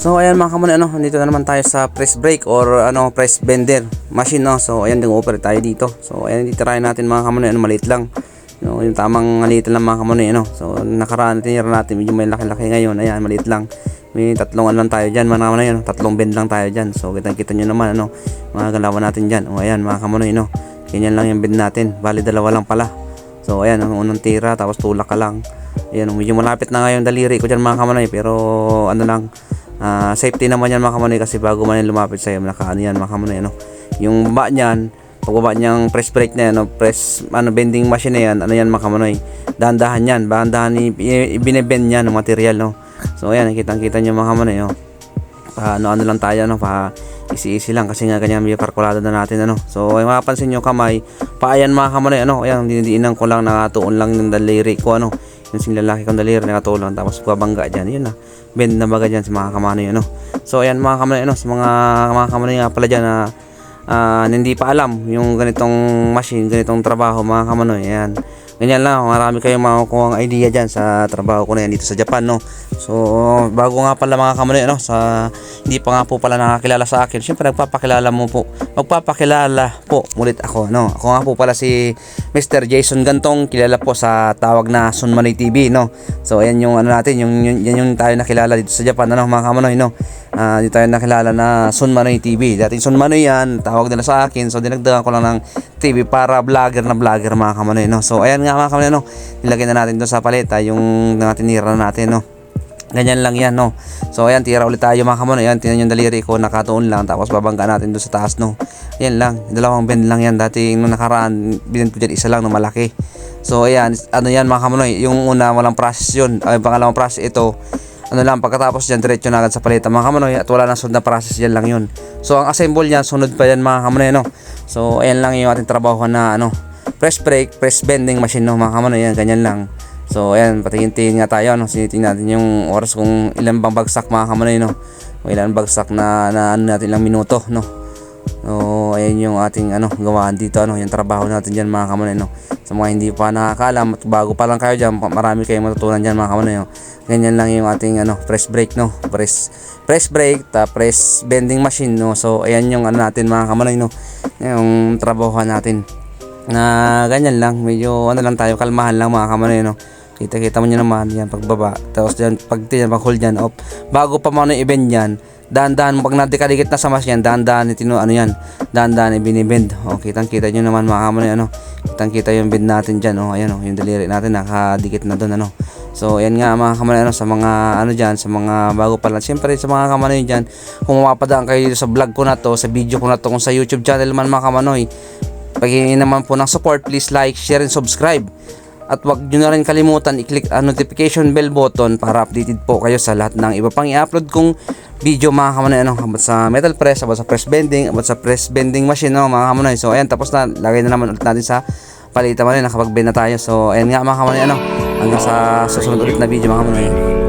So ayan mga kamonoy, dito na naman tayo sa press brake or press bender machine, no. So ayan, nag-operate tayo dito. So ayan, titirahin natin mga kamonoy, maliit lang. Yung tamang maliit lang mga kamonoy, So nakaraan tinira natin, medyo may laki-laki ngayon. Ayan, maliit lang. May tatlong lang tayo diyan mga kamonoy, tatlong bend lang tayo diyan. So kita niyo naman mga galawan natin diyan. O ayan mga kamonoy, ganyan lang yung bend natin. Bali dalawa lang pala. So ayan, ang unang tira tapos tulak ka lang. Ayan, medyo malapit na ngayon daliri ko diyan mga kamonoy, pero lang, safety naman yan mga kamonoy, kasi bago man yan lumapit sa'yo, nakaano yan mga kamonoy, yung baba niyan, pagbaba niyang press brake na yan, bending machine na yan, yan mga kamonoy, dahan-dahan yan, ibinebend yan ng material, So ayan, kitang-kita niyo mga kamonoy, ano lang tayo, easy lang, kasi nga ganyan may kalkulado na natin, So ay mapapansin niyo kamay, paayan mga kamonoy, ayan, dinidiinan ko lang, nakatuon lang ng daliri ko, yung sinlalaki kong daliri nakatuon, tapos babangga dyan, yun na, bend na baga dyan sa mga kamanoy, So ayan mga kamanoy, sa mga kamanoy nga pala dyan na hindi pa alam yung ganitong machine, ganitong trabaho mga kamanoy, ayan, ganyan lang, marami kayong makukuha ang idea dyan sa trabaho ko na yan dito sa Japan, So bago nga pala mga kamanoy, sa hindi pa nga po pala nakakilala sa akin, syempre magpapakilala po ulit ako, Ako nga po pala si Mr. Jason Gantong, kilala po sa tawag na Sunmanoy TV, So ayan yung natin, yan yung tayo nakilala dito sa Japan, mga kamanoy, dito tayo nakilala na Sunmanoy TV. Dating Sunmanoy yan, tawag nila sa akin, so dinagdagan ko lang ng TV para vlogger mga kamanoy, So ayan nga mga kamanoy, nilagay na natin doon sa paleta yung tinira na natin, Ganyan lang yan, So ayan, tira ulit tayo mga kamonoy. Ayan, tingnan yung daliri ko, nakatuon lang, tapos babangga natin doon sa taas, Ayan lang, dalawang bend lang yan. Dati nung nakaraan, binend ko dyan isa lang, malaki. So ayan, yan mga kamonoy, yung una walang process yun, ay pangalawang process ito, lang, pagkatapos dyan, diretso na agad sa paleta mga kamonoy, at wala nang sunod na process, yan lang yun. So ang assemble niya, sunod pa yan mga kamonoy, So ayan lang yung ating trabaho na press brake, press bending machine, mga kamonoy, yan, ganyan lang. So ayan, patingin-tingin nga tayo, sinitingnan natin yung oras kung ilan bang bagsak mga kamonoy, o ilan bagsak na natin lang minuto, So ayan yung ating gawaan dito, yung trabaho natin diyan mga kamonoy, Sa mga hindi pa nakakaalam at bago pa lang kayo diyan, marami kayong matutunan diyan mga kamonoy, Ganyan lang yung ating press brake, press brake, press bending machine, So ayan yung natin mga kamonoy, yung trabaho natin. Na ganyan lang, medyo lang tayo, kalmahan lang mga kamonoy, Kita mo nyo naman yan pagbaba, tapos dyan pag hold dyan off, bago pa mo i-bend yan, dahan-dahan, pag nadikadikit na sa mas yan, dahan-dahan dahan-dahan ibinibend. Kitang-kita nyo naman mga kamonoy, kitang-kita yung bend natin dyan, ayan, yung daliri natin nakadikit na doon, So ayan nga mga kamonoy, sa mga dyan, sa mga bago pa lang, siyempre sa mga kamonoy dyan, kung mapapadaan kayo sa vlog ko na to, sa video ko na to, kung sa YouTube channel man mga kamonoy, paghingi naman po ng support, please like, share, and subscribe. At wag nyo na rin kalimutan i-click ang notification bell button para updated po kayo sa lahat ng iba pang i-upload kong video mga kamonoy, about sa metal press, about sa press bending, about sa press bending machine, mga kamonoy. So ayan, tapos na, lagay na naman ulit natin sa palita man, nakapag-bend na tayo. So ayan nga mga kamonoy, hanggang sa susunod ulit na video mga kamonoy.